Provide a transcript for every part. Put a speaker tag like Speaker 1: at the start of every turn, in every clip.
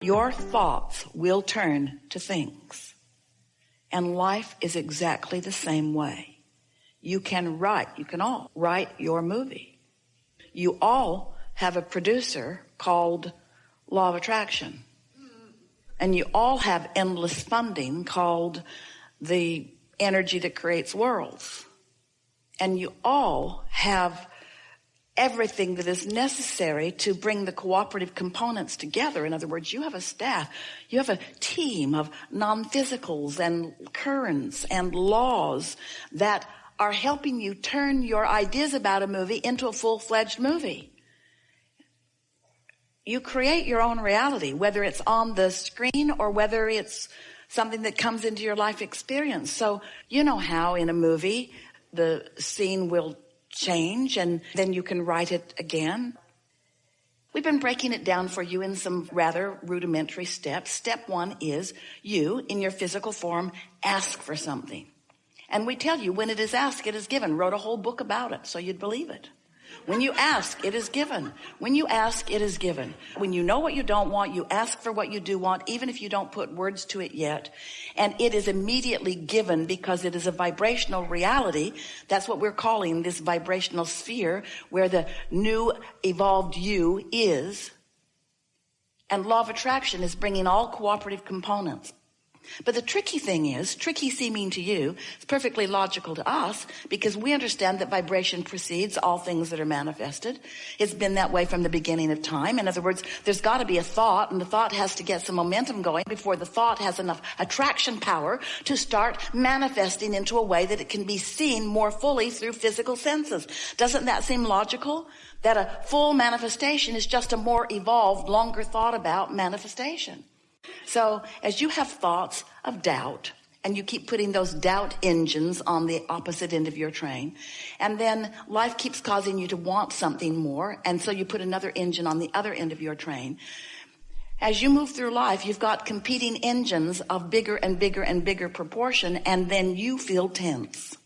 Speaker 1: Your thoughts will turn to things. And life is exactly the same way. You can all write your movie. You all have a producer called Law of Attraction. And you all have endless funding called the energy that creates worlds. And you all have everything that is necessary to bring the cooperative components together. In other words, you have a staff, you have a team of non-physicals and currents and laws that are helping you turn your ideas about a movie into a full-fledged movie. You create your own reality, whether it's on the screen or whether it's something that comes into your life experience. So you know how in a movie the scene will change and then you can write it again. We've been breaking it down for you in some rather rudimentary steps. Step one is you, in your physical form, ask for something. And we tell you when it is asked, it is given. Wrote a whole book about it so you'd believe it. When you ask, it is given. When you ask, it is given. When you know what you don't want, you ask for what you do want, even if you don't put words to it yet. And it is immediately given because it is a vibrational reality. That's what we're calling this vibrational sphere where the new evolved you is. And law of attraction is bringing all cooperative components. But the tricky thing is, tricky seeming to you, it's perfectly logical to us because we understand that vibration precedes all things that are manifested. It's been that way from the beginning of time. In other words, there's got to be a thought, and the thought has to get some momentum going before the thought has enough attraction power to start manifesting into a way that it can be seen more fully through physical senses. Doesn't that seem logical? That a full manifestation is just a more evolved, longer thought about manifestation. So as you have thoughts of doubt, and you keep putting those doubt engines on the opposite end of your train, and then life keeps causing you to want something more, and so you put another engine on the other end of your train. As you move through life, you've got competing engines of bigger and bigger and bigger proportion, and then you feel tense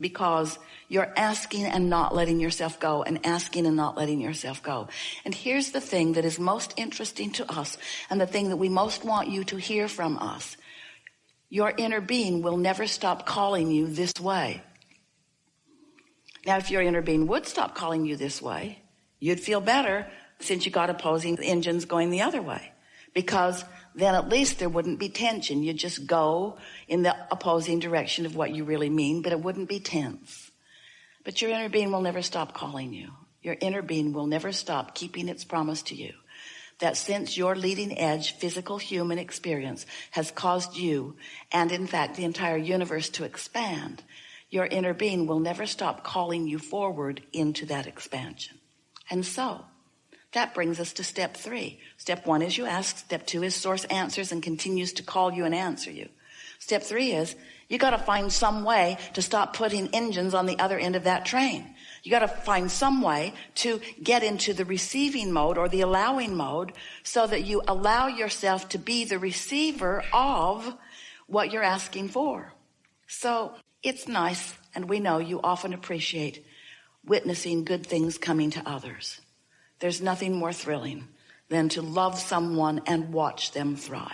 Speaker 1: because you're asking and not letting yourself go, and asking and not letting yourself go. And here's the thing that is most interesting to us, and the thing that we most want you to hear from us. Your inner being will never stop calling you this way. Now, if your inner being would stop calling you this way, you'd feel better since you got opposing engines going the other way. Because then at least there wouldn't be tension. You'd just go in the opposing direction of what you really mean, but it wouldn't be tense. But your inner being will never stop calling you. Your inner being will never stop keeping its promise to you. That since your leading edge physical human experience has caused you, and in fact the entire universe, to expand, your inner being will never stop calling you forward into that expansion. And so that brings us to step 3. Step 1 is you ask. Step 2 is source answers and continues to call you and answer you. Step 3 is you got to find some way to stop putting engines on the other end of that train. You got to find some way to get into the receiving mode or the allowing mode so that you allow yourself to be the receiver of what you're asking for. So it's nice, and we know you often appreciate witnessing good things coming to others. There's nothing more thrilling than to love someone and watch them thrive.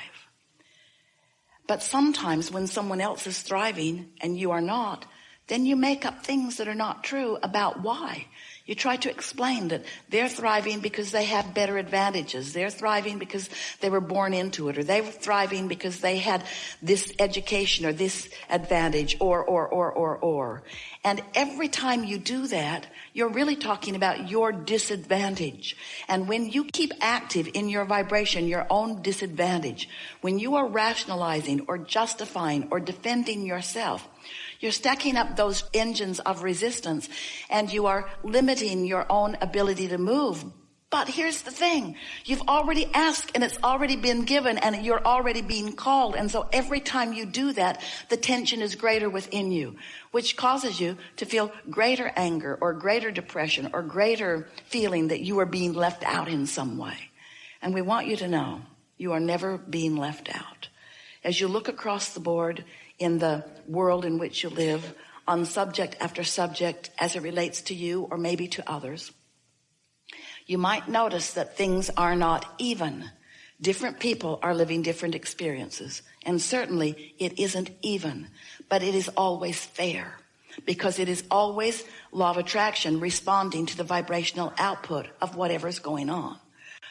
Speaker 1: But sometimes when someone else is thriving and you are not, then you make up things that are not true about why. You try to explain that they're thriving because they have better advantages. They're thriving because they were born into it, or they were thriving because they had this education or this advantage, or. And every time you do that, you're really talking about your disadvantage. And when you keep active in your vibration, your own disadvantage, when you are rationalizing or justifying or defending yourself, you're stacking up those engines of resistance, and you are limiting your own ability to move. But here's the thing. You've already asked, and it's already been given, and you're already being called. And so every time you do that, the tension is greater within you, which causes you to feel greater anger or greater depression or greater feeling that you are being left out in some way. And we want you to know you are never being left out. As you look across the board in the world in which you live, on subject after subject as it relates to you or maybe to others, you might notice that things are not even. Different people are living different experiences. And certainly it isn't even, but it is always fair, because it is always law of attraction responding to the vibrational output of whatever's going on.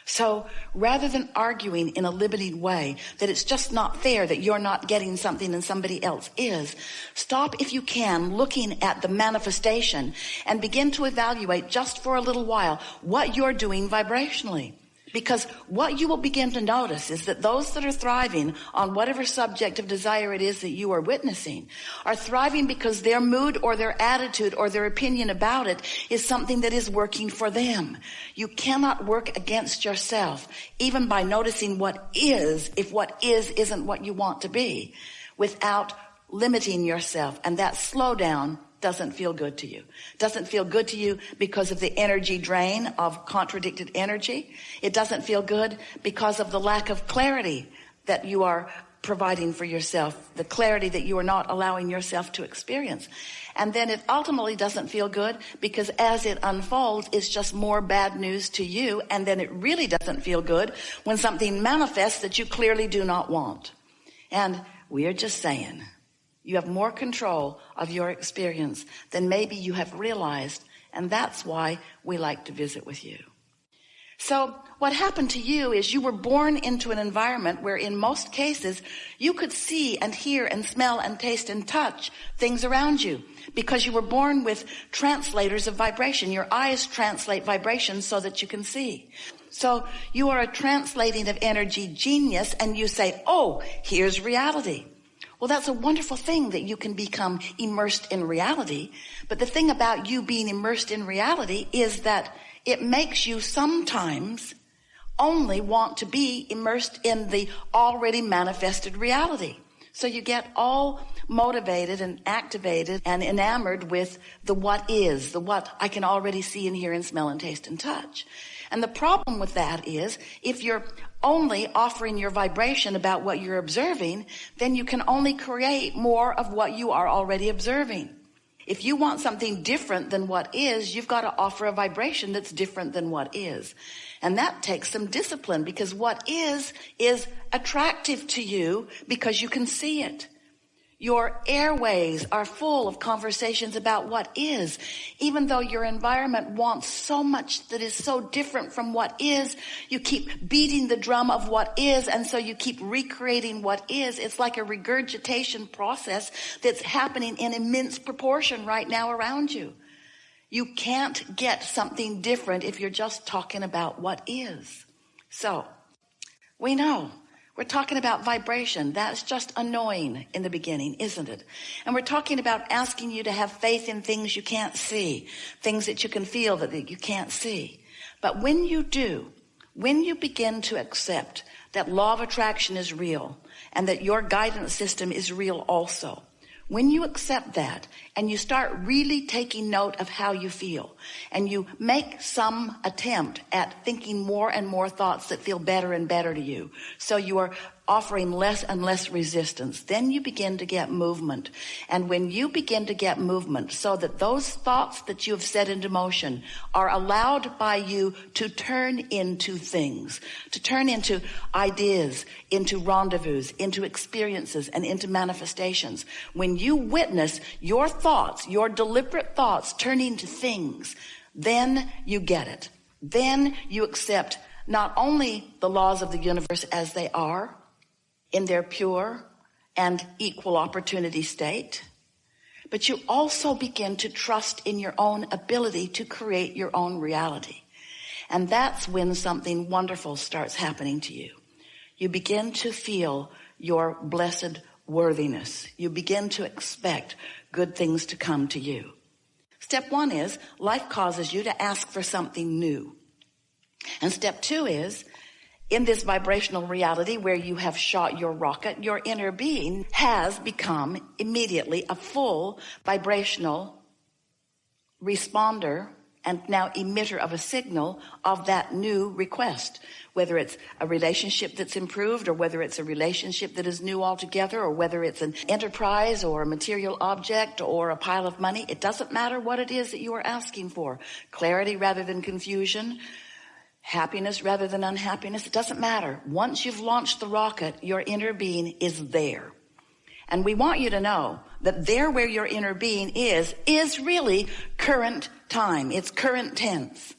Speaker 1: So rather than arguing in a limiting way that it's just not fair that you're not getting something and somebody else is, stop, if you can, looking at the manifestation and begin to evaluate just for a little while what you're doing vibrationally. Because what you will begin to notice is that those that are thriving on whatever subject of desire it is that you are witnessing are thriving because their mood or their attitude or their opinion about it is something that is working for them. You cannot work against yourself, even by noticing what is, if what is isn't what you want to be, without limiting yourself. And that slowdown doesn't feel good to you. Doesn't feel good to you because of the energy drain of contradicted energy. It doesn't feel good because of the lack of clarity that you are providing for yourself, the clarity that you are not allowing yourself to experience. And then it ultimately doesn't feel good because as it unfolds, it's just more bad news to you. And then it really doesn't feel good when something manifests that you clearly do not want. And we are just saying, you have more control of your experience than maybe you have realized, and that's why we like to visit with you. So what happened to you is you were born into an environment where in most cases you could see and hear and smell and taste and touch things around you because you were born with translators of vibration. Your eyes translate vibration so that you can see. So you are a translating of energy genius, and you say, oh, here's reality. Well, that's a wonderful thing that you can become immersed in reality. But the thing about you being immersed in reality is that it makes you sometimes only want to be immersed in the already manifested reality. So you get all motivated and activated and enamored with the what is, the what I can already see and hear and smell and taste and touch. And the problem with that is if you're only offering your vibration about what you're observing, then you can only create more of what you are already observing. If you want something different than what is, you've got to offer a vibration that's different than what is. And that takes some discipline, because what is attractive to you because you can see it. Your airways are full of conversations about what is. Even though your environment wants so much that is so different from what is, you keep beating the drum of what is, and so you keep recreating what is. It's like a regurgitation process that's happening in immense proportion right now around you. You can't get something different if you're just talking about what is. So, we know. We're talking about vibration. That's just annoying in the beginning, isn't it? And we're talking about asking you to have faith in things you can't see, things that you can feel that you can't see. But when you do, when you begin to accept that law of attraction is real and that your guidance system is real also, when you accept that and you start really taking note of how you feel and you make some attempt at thinking more and more thoughts that feel better and better to you, so you are offering less and less resistance, then you begin to get movement. And when you begin to get movement so that those thoughts that you have set into motion are allowed by you to turn into things, to turn into ideas, into rendezvous, into experiences, and into manifestations. When you witness your thoughts, your deliberate thoughts turn into things, then you get it. Then you accept not only the laws of the universe as they are, in their pure and equal opportunity state, but you also begin to trust in your own ability to create your own reality. And that's when something wonderful starts happening to you. You begin to feel your blessed worthiness. You begin to expect good things to come to you. Step one is life causes you to ask for something new. And step two is, in this vibrational reality where you have shot your rocket, your inner being has become immediately a full vibrational responder and now emitter of a signal of that new request. Whether it's a relationship that's improved, or whether it's a relationship that is new altogether, or whether it's an enterprise or a material object or a pile of money, it doesn't matter what it is that you are asking for. Clarity rather than confusion, happiness rather than unhappiness, it doesn't matter. Once you've launched the rocket, your inner being is there. And we want you to know that there where your inner being is really current time. It's current tense.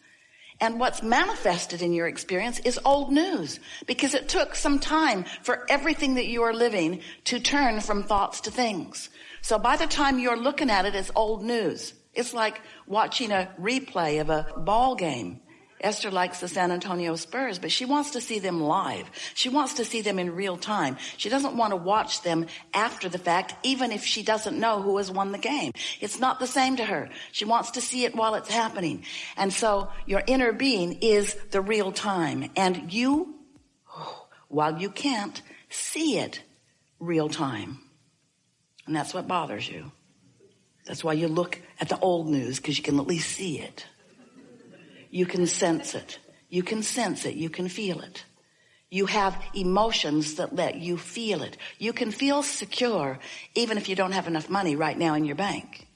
Speaker 1: And what's manifested in your experience is old news, because it took some time for everything that you are living to turn from thoughts to things. So by the time you're looking at it, it's old news. It's like watching a replay of a ball game. Esther likes the San Antonio Spurs, but she wants to see them live. She wants to see them in real time. She doesn't want to watch them after the fact, even if she doesn't know who has won the game. It's not the same to her. She wants to see it while it's happening. And so your inner being is the real time. And you, while you can't see it real time. And that's what bothers you. That's why you look at the old news, because you can at least see it. You can sense it. You can sense it. You can feel it. You have emotions that let you feel it. You can feel secure even if you don't have enough money right now in your bank.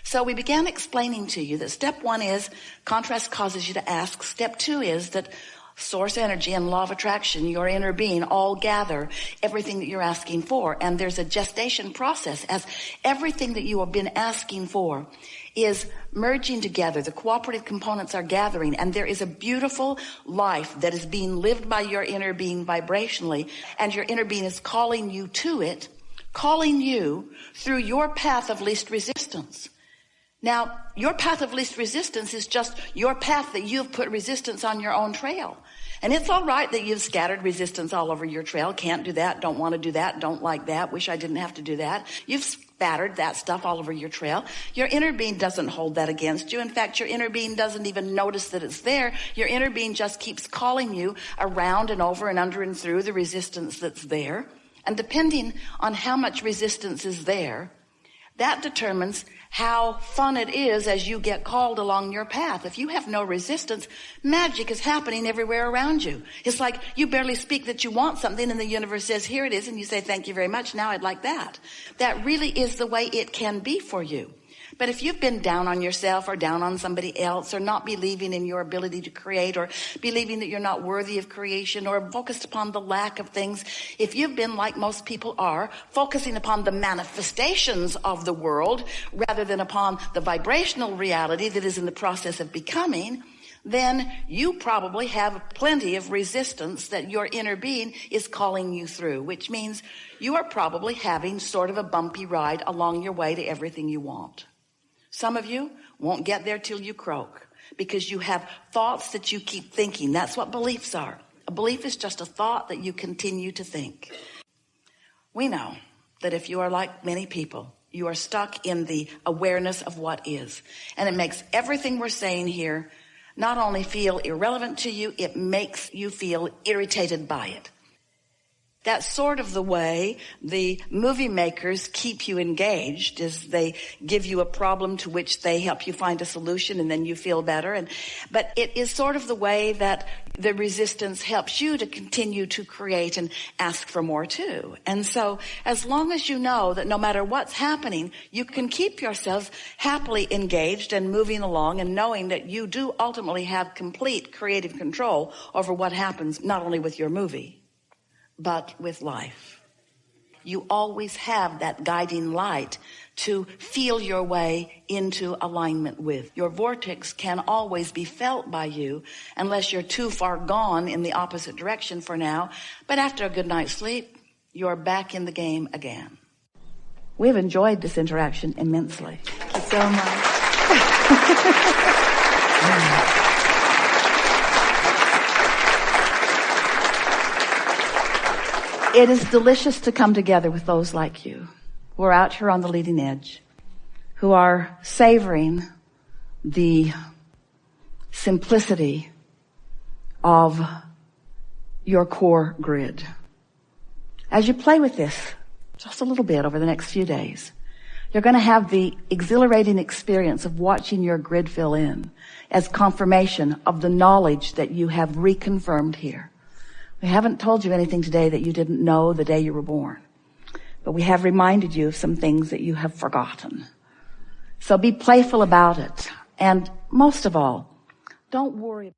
Speaker 1: So we began explaining to you that step 1 is contrast causes you to ask. Step 2 is that source energy and law of attraction, your inner being, all gather everything that you're asking for. And there's a gestation process as everything that you have been asking for is merging together. The cooperative components are gathering, and there is a beautiful life that is being lived by your inner being vibrationally, and your inner being is calling you to it, calling you through your path of least resistance. Now, your path of least resistance is just your path that you've put resistance on your own trail. And it's all right that you've scattered resistance all over your trail. Can't do that, don't want to do that, don't like that, wish I didn't have to do that. You've spattered that stuff all over your trail. Your inner being doesn't hold that against you. In fact, your inner being doesn't even notice that it's there. Your inner being just keeps calling you around and over and under and through the resistance that's there. And depending on how much resistance is there, that determines how fun it is as you get called along your path. If you have no resistance, magic is happening everywhere around you. It's like you barely speak that you want something and the universe says, here it is, and you say, thank you very much, now I'd like that. That really is the way it can be for you. But if you've been down on yourself or down on somebody else, or not believing in your ability to create, or believing that you're not worthy of creation, or focused upon the lack of things, if you've been, like most people are, focusing upon the manifestations of the world rather than upon the vibrational reality that is in the process of becoming, then you probably have plenty of resistance that your inner being is calling you through, which means you are probably having sort of a bumpy ride along your way to everything you want. Some of you won't get there till you croak, because you have thoughts that you keep thinking. That's what beliefs are. A belief is just a thought that you continue to think. We know that if you are like many people, you are stuck in the awareness of what is. And it makes everything we're saying here not only feel irrelevant to you, it makes you feel irritated by it. That's sort of the way the movie makers keep you engaged, is they give you a problem to which they help you find a solution, and then you feel better. But it is sort of the way that the resistance helps you to continue to create and ask for more too. And so as long as you know that no matter what's happening, you can keep yourselves happily engaged and moving along, and knowing that you do ultimately have complete creative control over what happens, not only with your movie, but with life. You always have that guiding light to feel your way into alignment with. Your vortex can always be felt by you, unless you're too far gone in the opposite direction for now. But after a good night's sleep, you're back in the game again. We've enjoyed this interaction immensely. Thank you so much. It is delicious to come together with those like you, who are out here on the leading edge, who are savoring the simplicity of your core grid. As you play with this just a little bit over the next few days, you're going to have the exhilarating experience of watching your grid fill in as confirmation of the knowledge that you have reconfirmed here. We haven't told you anything today that you didn't know the day you were born, but we have reminded you of some things that you have forgotten. So be playful about it. And most of all, don't worry.